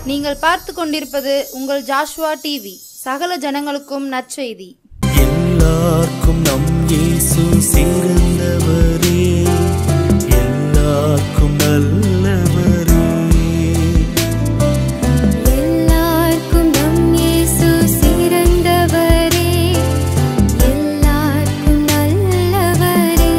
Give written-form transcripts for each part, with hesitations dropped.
நீங்கள் பார்த்து கொண்டிருப்பது உங்கள் ஜாஷுவா டிவி. சகல ஜனங்களுக்கும் நற்செய்தி. எல்லாருக்கும் நம் இயேசு சிறந்தவரே, எல்லாருக்கும் நல்லவரே. எல்லாருக்கும் நம் இயேசு சிறந்தவரே, எல்லாருக்கும் நல்லவரே.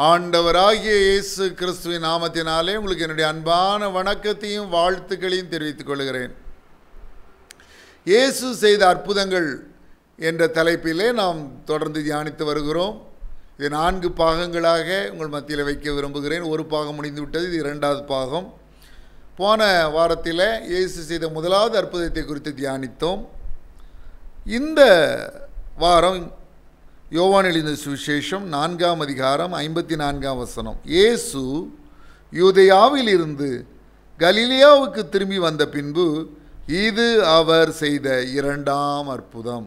ஆண்டவராகிய இயேசு கிறிஸ்துவின் நாமத்தினாலே உங்களுக்கு என்னுடைய அன்பான வணக்கத்தையும் வாழ்த்துக்களையும் தெரிவித்துக் கொள்கிறேன். இயேசு செய்த அற்புதங்கள் என்ற தலைப்பிலே நாம் தொடர்ந்து தியானித்து வருகிறோம். இது 4 பாகங்களாக உங்கள் மத்தியில் வைக்க விரும்புகிறேன். ஒரு பாகம் முடிந்து விட்டது, இது 2வது பாகம். போன வாரத்தில் இயேசு செய்த முதலாவது அற்புதத்தை குறித்து தியானித்தோம். இந்த வாரம் யோவான் எழுதின சுவிசேஷம் 4ஆம் அதிகாரம் 54ஆம் வசனம். இயேசு யூதேயாவில் இருந்து கலிலேயாவுக்கு திரும்பி வந்த பின்பு இது அவர் செய்த 2ஆம் அற்புதம்.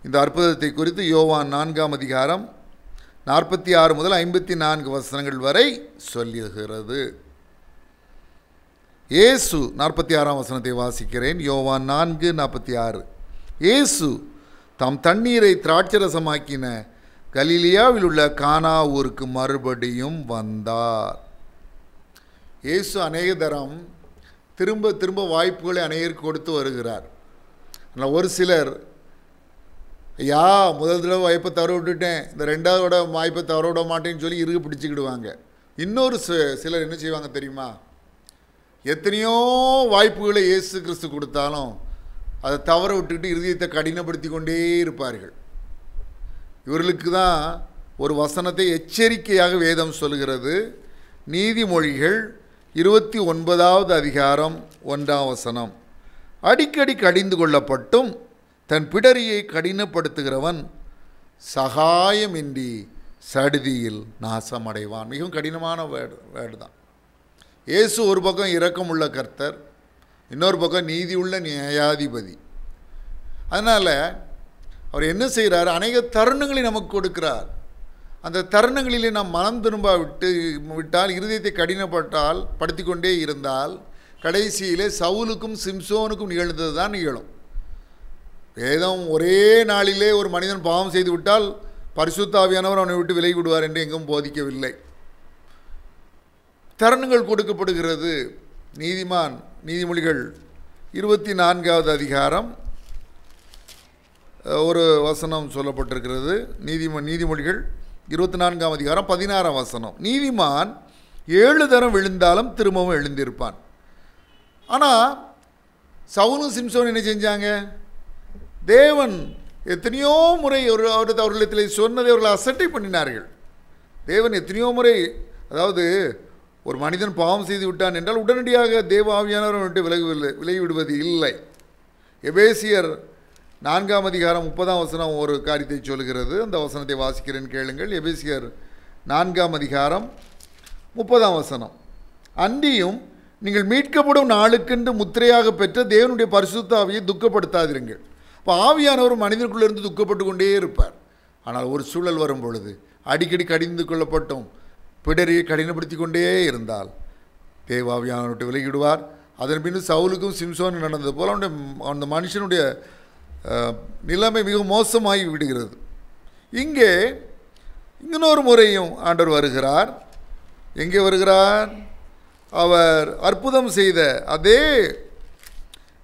இந்த அற்புதத்தை குறித்து யோவான் 4ஆம் அதிகாரம் 46 முதல் 54 வசனங்கள் வரை சொல்லுகிறது. இயேசு 46ஆம் வசனத்தை வாசிக்கிறேன். யோவான் 4:46. இயேசு தாம் தண்ணீரை திராட்சரசமாக்கின கலிலேயாவில் உள்ள கானா ஊருக்கு மறுபடியும் வந்தார். இயேசு அநேக தரம் திரும்ப திரும்ப வாய்ப்புகளை அநேகருக்கு கொடுத்து வருகிறார். ஆனால் ஒரு சிலர், ஐயா முதல் தடவை வாய்ப்பை தவற விட்டுட்டேன், இந்த 2வது வாய்ப்பை தவற விட மாட்டேன்னு சொல்லி இறுக பிடிச்சிக்கிடுவாங்க. இன்னொரு சிலர் என்ன செய்வாங்க தெரியுமா? எத்தனையோ வாய்ப்புகளை இயேசு கிறிஸ்து கொடுத்தாலும் அதை தவற விட்டுக்கிட்டு இருதயத்தை கடினப்படுத்தி கொண்டே இருப்பார்கள். இவர்களுக்கு தான் ஒரு வசனத்தை எச்சரிக்கையாக வேதம் சொல்கிறது. நீதிமொழிகள் 29வது அதிகாரம் 1ஆம் வசனம். அடிக்கடி கடிந்து கொள்ளப்பட்டும் தன் பிடரியை கடினப்படுத்துகிறவன் சகாயமின்றி சடுதியில் நாசமடைவான். மிகவும் கடினமான வேர்டு தான். இயேசு ஒரு பக்கம் இரக்கமுள்ள கர்த்தர், இன்னொரு பக்கம் நீதியுள்ள நியாயாதிபதி. அதனால் அவர் என்ன செய்கிறார்? அநேக தருணங்களை நமக்கு கொடுக்கிறார். அந்த தருணங்களிலே நாம் மனம் திரும்ப விட்டால், இருதயத்தை படுத்தி கொண்டே இருந்தால், கடைசியிலே சவுலுக்கும் சிம்சோனுக்கும் நிகழ்ந்தது தான் நிகழும். வேதம் ஒரே நாளிலே ஒரு மனிதன் பாவம் செய்து விட்டால் பரிசுத்த ஆவியானவர் அவனை விட்டு விலகி விடுவார் என்று எங்கும் போதிக்கவில்லை. தருணங்கள் கொடுக்கப்படுகிறது. நீதிமொழிகள் 24வது அதிகாரம் ஒரு வசனம் சொல்லப்பட்டிருக்கிறது. நீதிமொழிகள் 24ஆம் அதிகாரம் 16ஆம் வசனம். நீதிமான் 7 தரம் விழுந்தாலும் திரும்பவும் எழுந்திருப்பான். ஆனால் சவுலும் சிம்சோன் என்ன செஞ்சாங்க? தேவன் எத்தனையோ முறை அவர்களிடத்தில் சொன்னதை அவர்கள் அசட்டை பண்ணினார்கள். தேவன் எத்தனையோ முறை, அதாவது ஒரு மனிதன் பாவம் செய்து விட்டான் என்றால் உடனடியாக தேவ ஆவியானவர் விட்டு விலகி விடுவது இல்லை. எபேசியர் 4ஆம் அதிகாரம் 30ஆம் வசனம் ஒரு காரியத்தை சொல்கிறது. அந்த வசனத்தை வாசிக்கிறேன், கேளுங்கள். எபேசியர் 4ஆம் அதிகாரம் 30ஆம் வசனம். அன்றியும் நீங்கள் மீட்கப்படும் நாளுக்கென்று முத்திரையாக பெற்ற தேவனுடைய பரிசுத்த ஆவியை துக்கப்படுத்தாதிருங்கள். இப்போ ஆவியானவர் மனிதனுக்குள்ளேருந்து துக்கப்பட்டு கொண்டே இருப்பார். ஆனால் ஒரு சூழல் வரும் பொழுது அடிக்கடி கடிந்து கொள்ளப்பட்டும் பிடரியை கடினப்படுத்தி கொண்டே இருந்தால் தேவாவியானவரை விட்டு விலகிவிடுவார். அதன் பின் சவுலுக்கும் சிம்சோனும் நடந்தது போல் அந்த மனுஷனுடைய நிலைமை மிக மோசமாகி விடுகிறது. இங்கே இன்னொரு முறையும் ஆண்டவர் வருகிறார். எங்கே வருகிறார்? அவர் அற்புதம் செய்த அதே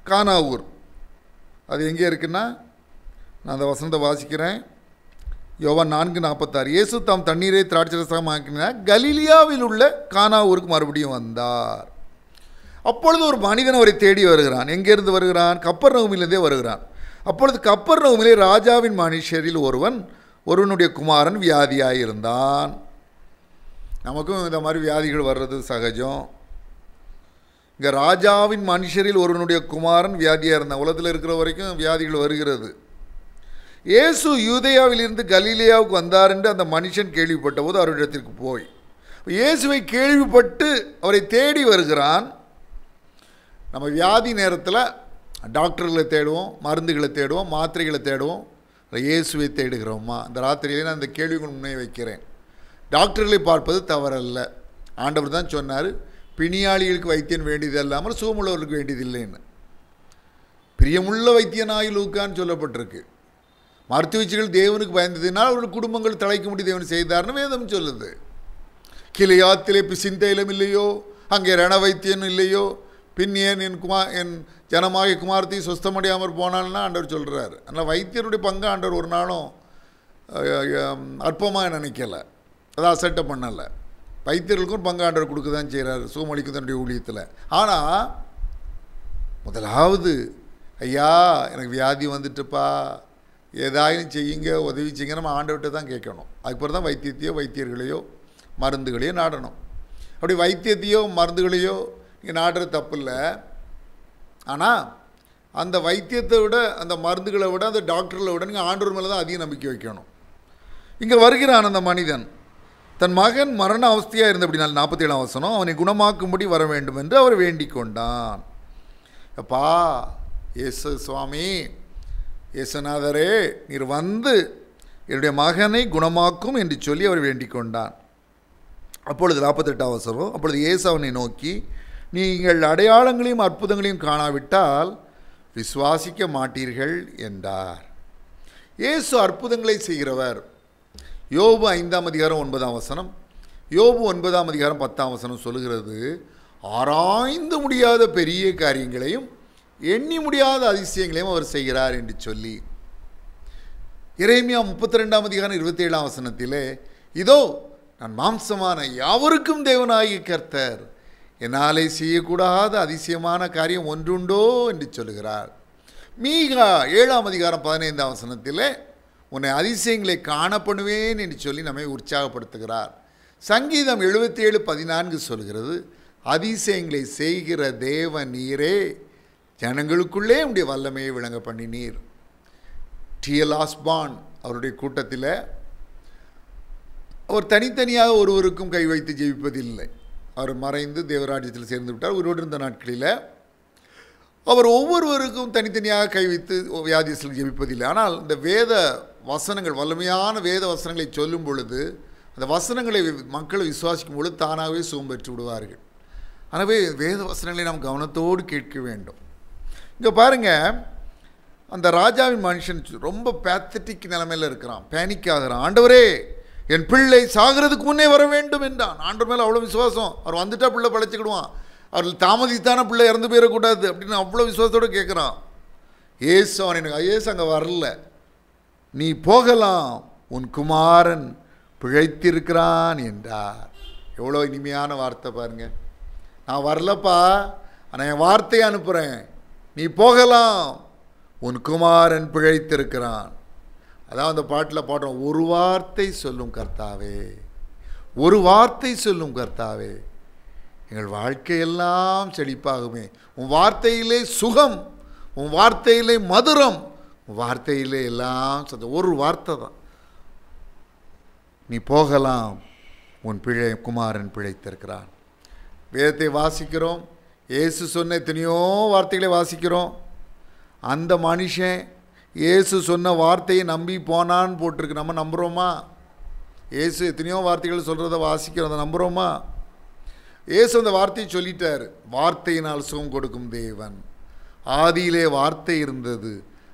கானா ஊர். அது எங்கே இருக்குன்னா, நான் அந்த வசனத்தை வாசிக்கிறேன். யோவான் 4:46. இயேசு தாம் தண்ணீரை திராட்சரசமாக்கின கலிலேயாவில் உள்ள கானா ஊருக்கு மறுபடியும் வந்தார். அப்பொழுது ஒரு மனிதன் அவரை தேடி வருகிறான். எங்கேருந்து வருகிறான்? கப்பர்நகூமிலிருந்தே வருகிறான். அப்பொழுது கப்பர்நகூமிலே ராஜாவின் மனுஷரில் ஒருவனுடைய குமாரன் வியாதியாக இருந்தான். நமக்கும் இந்த மாதிரி வியாதிகள் வர்றது சகஜம். இங்கே ராஜாவின் மனுஷரில் ஒருவனுடைய குமாரன் வியாதியாக இருந்தான். உலகத்தில் இருக்கிற வரைக்கும் வியாதிகள் வருகிறது. இயேசு யூதேயாவிலிருந்து கலிலேயாவுக்கு வந்தார் என்று அந்த மனுஷன் கேள்விப்பட்ட போது அவரிடத்திற்கு போய் இயேசுவை கேள்விப்பட்டு அவரை தேடி வருகிறான். நம்ம வியாதி நேரத்தில் டாக்டர்களை தேடுவோம், மருந்துகளை தேடுவோம், மாத்திரைகளை தேடுவோம். இயேசுவை தேடுகிறோமா? இந்த ராத்திரியிலே நான் இந்த கேள்விகள் முன்னே வைக்கிறேன். டாக்டர்களை பார்ப்பது தவறல்ல. ஆண்டவர் தான் சொன்னார், பிணியாளிகளுக்கு வைத்தியன் வேண்டியது இல்லாமல் சுகமுள்ளவர்களுக்கு வேண்டியதில்லைன்னு. பிரியமுள்ள வைத்தியனாய் லூக்கான்னு சொல்லப்பட்டிருக்கு. மருத்துவச்சிகள் தேவனுக்கு பயந்ததினால் அவர்கள் குடும்பங்கள் தலைக்க முடி தேவன் செய்தார்னு வேதம் சொல்லுது. கிளையாத்திலே பிசிந்தைலம் இல்லையோ, அங்கே ரண வைத்தியன் இல்லையோ, பின் ஏன் என் ஜனமாகிய குமாரத்தை சுஸ்தமடையாமல் போனால்னா ஆண்டவர் சொல்கிறார். அதனால் வைத்தியருடைய பங்கு ஆண்டவர் ஒரு நாளும் அற்பமாக நினைக்கலை. அதை அசட்டை பண்ணலை. வைத்தியர்களுக்கும் பங்காண்டர் கொடுக்க தான் செய்கிறார் சுகமளிக்கும் தன்னுடைய ஊழியத்தில். ஆனால் முதலாவது, ஐயா எனக்கு வியாதி வந்துட்டுப்பா, ஏதாயும் செய்யுங்க, உதவி செய்யுங்க, நம்ம ஆண்டவர்கிட்ட தான் கேட்கணும். அதுக்கப்புறம் தான் வைத்தியத்தையோ வைத்தியர்களையோ மருந்துகளையோ நாடணும். அப்படி வைத்தியத்தையோ மருந்துகளையோ இங்கே நாடுறது தப்பு இல்லை. ஆனால் அந்த வைத்தியத்தை விட, அந்த மருந்துகளை விட, அந்த டாக்டர்களை விட நீங்கள் ஆண்டவர் மேலே தான் அதிக நம்பிக்கை வைக்கணும். இங்கே வருகிறான் அந்த மனிதன், தன் மகன் மரண அவஸ்தையாக இருந்த அப்படின்னா 47ஆம் வசனம், அவனை குணமாக்கும்படி வர வேண்டும் என்று அவர் வேண்டிக் கொண்டான். அப்பா இயேசு சுவாமி, இயேசுநாதரே, நீர் வந்து என்னுடைய மகனை குணமாக்கும் என்று சொல்லி அவர் வேண்டிக் கொண்டான். அப்பொழுது 48ஆம் வசனம், அப்பொழுது இயேசு அவனை நோக்கி, நீங்கள் அடையாளங்களையும் அற்புதங்களையும் காணாவிட்டால் விசுவாசிக்க மாட்டீர்கள் என்றார். இயேசு அற்புதங்களை செய்கிறவர். யோபு 5ஆம் அதிகாரம் 9ஆம் வசனம், யோபு 9ஆம் அதிகாரம் 10ஆம் வசனம் சொல்லுகிறது, ஆராய்ந்து முடியாத பெரிய காரியங்களையும் எண்ணி முடியாத அதிசயங்களையும் அவர் செய்கிறார் என்று சொல்லி. எரேமியா 32ஆம் அதிகாரம் 27ஆம் வசனத்திலே, இதோ நான் மாம்சமான யாவருக்கும் தேவனாகிய கர்த்தர், என்னாலே செய்யக்கூடாத அதிசயமான காரியம் ஒன்றுண்டோ என்று சொல்லுகிறார். மீகா 7ஆம் அதிகாரம் 15ஆம் வசனத்திலே, உன்னை அதிசயங்களை காணப்படுவேன் என்று சொல்லி நம்மை உற்சாகப்படுத்துகிறார். சங்கீதம் 77:14 சொல்கிறது, அதிசயங்களை செய்கிற தேவன் நீரே, ஜனங்களுக்குள்ளே உடைய வல்லமையை விளங்க பண்ணினீர். டி.எல். ஆஸ்பான் அவருடைய கூட்டத்தில் அவர் தனித்தனியாக ஒருவருக்கும் கை வைத்து ஜெபிப்பதில்லை. அவர் மறைந்து தேவராஜ்யத்தில் சேர்ந்து விட்டார். உயிரோடு இருந்த நாட்களில் அவர் ஒவ்வொருவருக்கும் தனித்தனியாக கை வைத்து வியாதியத்தில் ஜெபிப்பதில்லை. ஆனால் இந்த வேத வசனங்கள், வல்லமையான வேத வசனங்களை சொல்லும் பொழுது, அந்த வசனங்களை மக்களை விசுவாசிக்கும் பொழுது தானாகவே சுகம் பெற்று விடுவார்கள். எனவே வேத வசனங்களை நாம் கவனத்தோடு கேட்க வேண்டும். இங்கே பாருங்கள், அந்த ராஜாவின் மனுஷன் ரொம்ப பேத்தட்டிக் நிலைமையில் இருக்கிறான், பேனிக் ஆகிறான். ஆண்டவரே, என் பிள்ளை சாகிறதுக்கு முன்னே வர வேண்டும் என்றான். ஆண்டவர் மேலே அவ்வளோ விசுவாசம். அவர் வந்துட்டா பிள்ளை பழைச்சிக்கிடுவான், அவர்கள் தாமதித்தான பிள்ளை இறந்து போயிடக்கூடாது அப்படின்னு அவ்வளோ விசுவாசத்தோடு கேட்குறான். ஏசு அவன், ஏசு அங்கே வரல, நீ போகலாம், உன் குமாரன் பிழைத்திருக்கிறான் என்றார். எவ்வளோ இனிமையான வார்த்தை பாருங்க. நான் வரலப்பா, ஆனால் என் வார்த்தையை அனுப்புகிறேன், நீ போகலாம், உன் குமாரன் பிழைத்திருக்கிறான். அதான் அந்த பாட்டில் பாடுறோம், ஒரு வார்த்தை சொல்லும் கர்த்தாவே, ஒரு வார்த்தை சொல்லும் கர்த்தாவே, எங்கள் வாழ்க்கையெல்லாம் செழிப்பாகுமே. உன் வார்த்தையிலே சுகம், உன் வார்த்தையிலே மதுரம், உன் வார்த்தையிலே எல்லாம் ஒரு வார்த்தை தான். நீ போகலாம், உன் குமாரன் பிழைத்திருக்கிறான். வேதத்தை வாசிக்கிறோம், இயேசு சொன்ன எத்தனையோ வார்த்தைகளை வாசிக்கிறோம். அந்த மனுஷன் இயேசு சொன்ன வார்த்தையை நம்பி போனான்னு போட்டிருக்கு. நம்ம நம்புகிறோமா? இயேசு எத்தனையோ வார்த்தைகள் சொல்கிறத வாசிக்கிறோம், அதை நம்புகிறோமா? இயேசு அந்த வார்த்தையை சொல்லிட்டார், வார்த்தையினால் சுகம் கொடுக்கும் தேவன். ஆதியிலே வார்த்தை இருந்தது,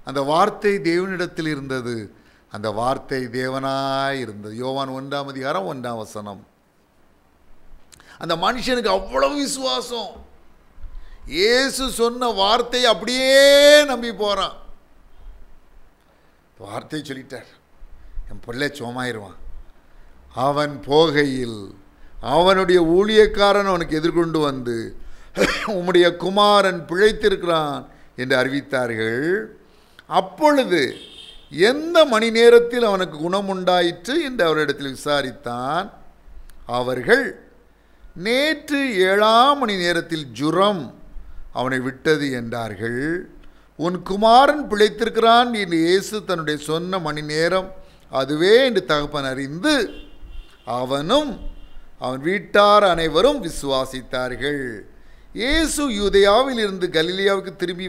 அந்த வார்த்தை தேவனிடத்தில் இருந்தது, அந்த வார்த்தை தேவனாய் இருந்தது. யோவான் 1ஆம் அதிகாரம் 1ஆம் வசனம். அந்த மனுஷனுக்கு அவ்வளவு விசுவாசம், இயேசு சொன்ன வார்த்தையை அப்படியே நம்பி போகிறான். வார்த்தையை சொல்லிட்டார், என் பிள்ளை சுகமாயிருவான். அவன் போகையில் அவனுடைய ஊழியக்காரன் அவனுக்கு எதிர்கொண்டு வந்து, உம்முடைய குமாரன் பிழைத்திருக்கிறான் என்று அறிவித்தார்கள். அப்பொழுது எந்த மணி நேரத்தில் அவனுக்கு குணம் உண்டாயிற்று என்று அவரிடத்தில் விசாரித்தான். அவர்கள், நேற்று 7ஆம் மணி நேரத்தில் ஜுரம் அவனை விட்டது என்றார்கள். உன் குமாரன் பிழைத்திருக்கிறான் என்று இயேசு தன்னுடைய சொன்ன மணி நேரம் அதுவே என்று தகப்பன் அறிந்து அவனும் அவன் வீட்டார் அனைவரும் விசுவாசித்தார்கள். இயேசு யூதேயாவில் இருந்து கலிலேயாவுக்கு திரும்பி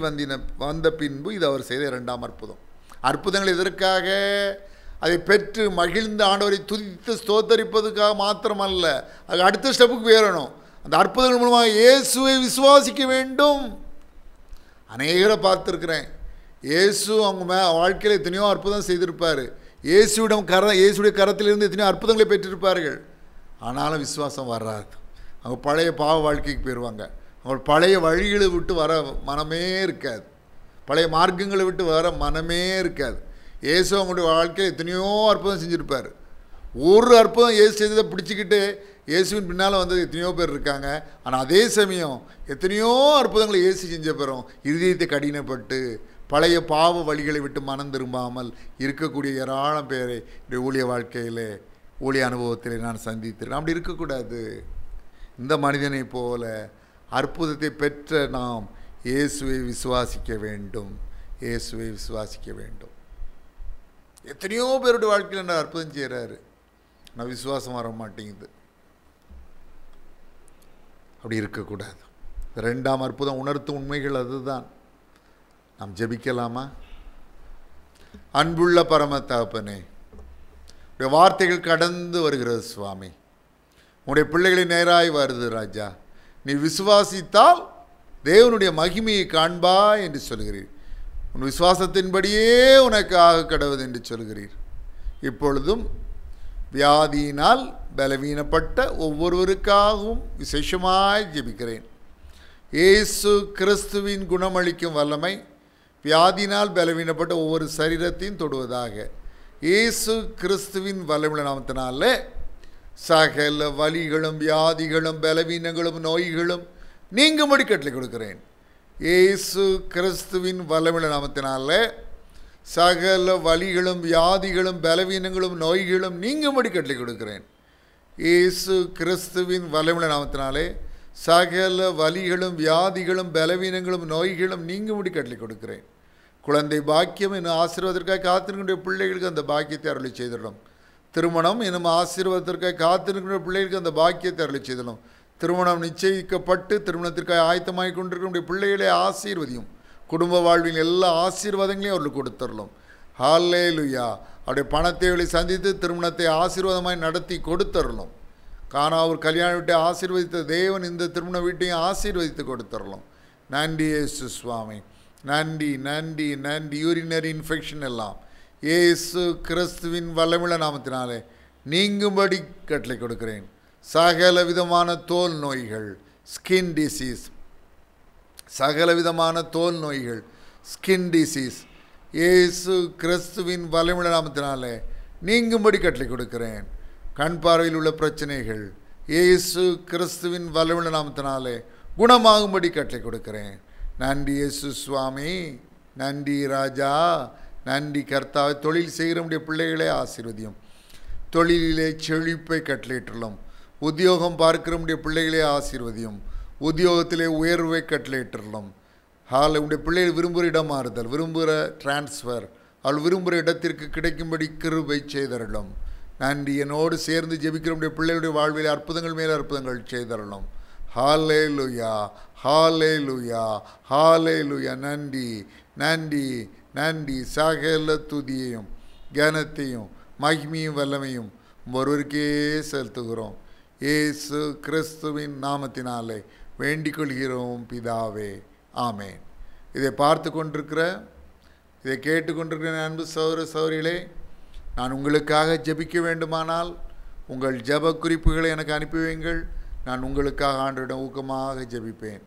வந்த பின்பு இது அவர் செய்த 2ஆம் அற்புதம். அற்புதங்கள் எதற்காக? அதை பெற்று மகிழ்ந்து ஆண்டவரை துதித்து ஸ்தோத்தரிப்பதுக்காக மாத்திரமல்ல, அது அடுத்த ஸ்டெப்புக்கு போயிடணும். அந்த அற்புதங்கள் மூலமாக இயேசுவை விசுவாசிக்க வேண்டும். அநேகரை பார்த்துருக்குறேன், இயேசு அவங்க வாழ்க்கையில் எத்தனையோ அற்புதம் செய்திருப்பார். இயேசுடைய கரத்திலிருந்து எத்தனையோ அற்புதங்களை பெற்றிருப்பார்கள். ஆனாலும் விசுவாசம் வராது. அவங்க பழைய பாவ வாழ்க்கைக்கு போயிடுவாங்க. அவங்க பழைய வழிகளை விட்டு வர மனமே இருக்காது, பழைய மார்க்கங்களை விட்டு வர மனமே இருக்காது. இயேசு அவங்களுடைய வாழ்க்கையில் எத்தனையோ அற்புதம் செஞ்சுருப்பார். ஒரு அற்புதம் இயேசு செய்ததை பிடிச்சிக்கிட்டு இயேசுவின் பின்னால் வந்தது எத்தனையோ பேர் இருக்காங்க. ஆனால் அதே சமயம் எத்தனையோ அற்புதங்களை இயேசு செஞ்ச பெறும் இருதயத்தை கடினப்பட்டு பழைய பாவ வழிகளை விட்டு மனம் திரும்பாமல் இருக்கக்கூடிய ஏராளம் பேரை இந்த ஊழிய வாழ்க்கையிலே ஊழிய அனுபவத்தில் நான் சந்தித்திருக்கேன். அப்படி இருக்கக்கூடாது. இந்த மனிதனை போல அற்புதத்தை பெற்ற நாம் இயேசுவை விசுவாசிக்க வேண்டும். இயேசுவை விசுவாசிக்க வேண்டும். எத்தனையோ பேருடைய வாழ்க்கையில் என்ன அற்புதம் செய்கிறாரு, நான் விசுவாசம் வர மாட்டேங்குது. அப்படி இருக்கக்கூடாது. ரெண்டாம் அற்புதம் உணர்த்தும் உண்மைகள் அதுதான். நாம் ஜெபிக்கலாமா? அன்புள்ள பரம தகப்பனே, உடைய வார்த்தைகள் கடந்து வருகிறது சுவாமி. உன்னுடைய பிள்ளைகளை நேராய் வருது ராஜா. நீ விசுவாசித்தால் தேவனுடைய மகிமையை காண்பாய் என்று சொல்கிறீர். உன் விசுவாசத்தின்படியே உனக்கு ஆக கடவுது என்று சொல்கிறீர். இப்பொழுதும் வியாதியினால் பலவீனப்பட்ட ஒவ்வொருவருக்காகவும் விசேஷமாய் ஜெபிக்கிறேன். இயேசு கிறிஸ்துவின் குணமளிக்கும் வல்லமை வியாதியினால் பலவீனப்பட்ட ஒவ்வொரு சரீரத்தையும் தொடுவதாக. இயேசு கிறிஸ்துவின் வல்லமை நாமத்தினாலே சகல வலிகளும் வியாதிகளும் பலவீனங்களும் நோய்களும் நீங்கும்படி கட்டளை கொடுக்கிறேன். இயேசு கிறிஸ்துவின் வல்லமை நாமத்தினாலே சகல வலிகளும் வியாதிகளும் பலவீனங்களும் நோய்களும் நீங்கும்படி கட்டளை கொடுக்கிறேன். இயேசு கிறிஸ்துவின் வல்லமை நாமத்தினாலே சகல வலிகளும் வியாதிகளும் பலவீனங்களும் நோய்களும் நீங்கும்படி கட்டளை கொடுக்கிறேன். குழந்தை பாக்கியம் என்னும் ஆசீர்வாதத்திற்காக காத்திருக்கின்ற பிள்ளைகளுக்கு அந்த பாக்கியத்தை அருளி செய்திடும். திருமணம் என்னும் ஆசீர்வாதத்திற்காக காத்திருக்கின்ற பிள்ளைகளுக்கு அந்த பாக்கியத்தை அருளி செய்திடும். திருமணம் நிச்சயிக்கப்பட்டு திருமணத்திற்காக ஆயத்தமாகி கொண்டிருக்கிற பிள்ளைகளை ஆசீர்வதியும். குடும்ப வாழ்வின் எல்லா ஆசீர்வாதங்களையும் அவர்களுக்கு கொடுத்துடலாம். ஹல்லேலூயா. அவருடைய பணத்தேவைகளை சந்தித்து திருமணத்தை ஆசீர்வாதமாய் நடத்தி கொடுத்துடலாம். கானாவூர் கல்யாண வீட்டை ஆசீர்வதித்த தேவன் இந்த திருமண வீட்டையும் ஆசீர்வதித்து கொடுத்துடலாம். நன்றி இயேசு சுவாமி. நன்றி நன்றி நன்றி. யூரினரி இன்ஃபெக்ஷன் எல்லாம் இயேசு கிறிஸ்துவின் வல்லமுள்ள நாமத்தினாலே நீங்கும்படி கட்டளை கொடுக்கிறேன். சகல விதமான தோல் நோய்கள், ஸ்கின் டிசீஸ், சகல விதமான தோல் நோய்கள், ஸ்கின் டிசீஸ் இயேசு கிறிஸ்துவின் வல்லமுள்ள நாமத்தினாலே நீங்கும்படி கட்டளை கொடுக்கிறேன். கண் பார்வையில் உள்ள பிரச்சனைகள் இயேசு கிறிஸ்துவின் வல்லமுள்ள நாமத்தினாலே குணமாகும்படி கட்டளை கொடுக்கிறேன். நன்றி இயேசு சுவாமி. நன்றி ராஜா. நன்றி கர்த்தாவை. தொழில் செய்கிறமுடைய பிள்ளைகளே ஆசீர்வதியும். தொழிலிலே செழிப்பை கட்டளையிட்டுள்ளோம். உத்தியோகம் பார்க்கிறமுடைய பிள்ளைகளே ஆசீர்வதியும். உத்தியோகத்திலே உயர்வை கட்டளையிட்டுள்ளோம். உடைய பிள்ளைகள் விரும்புகிற இடம் மாறுதல், விரும்புகிற டிரான்ஸ்ஃபர், அவள் விரும்புகிற இடத்திற்கு கிடைக்கும்படி கிருபை செய்தரலும். நன்றி. என்னோடு சேர்ந்து ஜெபிக்கிறமுடைய பிள்ளைகளுடைய வாழ்வில் அற்புதங்கள் மேல் அற்புதங்கள் செய்தரலும். ஹல்லேலூயா, ஹல்லேலூயா, ஹல்லேலூயா. நன்றி நன்றி நன்றி. சகல துதியையும் கனத்தையும் மகிமையும் வல்லமையும் ஒருவருக்கே செலுத்துகிறோம். இயேசு கிறிஸ்துவின் நாமத்தினாலே வேண்டிக் கொள்கிறோம் பிதாவே. ஆமேன். இதை பார்த்து கொண்டிருக்கிற, இதை கேட்டுக்கொண்டிருக்கிற அன்பு சகோதர சகோதரிகளே, நான் உங்களுக்காக ஜெபிக்க வேண்டுமானால் உங்கள் ஜெப குறிப்புகளை எனக்கு அனுப்பி வையுங்கள். நான் உங்களுக்காக ஆண்டவரிடம் ஊக்கமாக ஜெபிப்பேன்.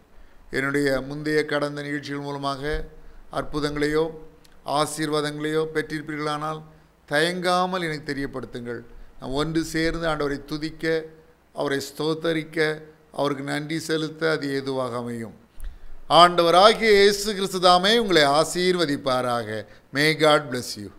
என்னுடைய முந்தைய கடந்த நிகழ்ச்சிகள் மூலமாக அற்புதங்களையோ ஆசீர்வாதங்களையோ பெற்றிருப்பீர்களானால் தயங்காமல் எனக்கு தெரியப்படுத்துங்கள். நான் ஒன்று சேர்ந்து ஆண்டவரை துதிக்க, அவரை ஸ்தோத்தரிக்க, அவருக்கு நன்றி செலுத்த அது ஏதுவாக அமையும். ஆண்டவராகிய இயேசு கிறிஸ்து தாமே உங்களை ஆசீர்வதிப்பாராக. May God bless you.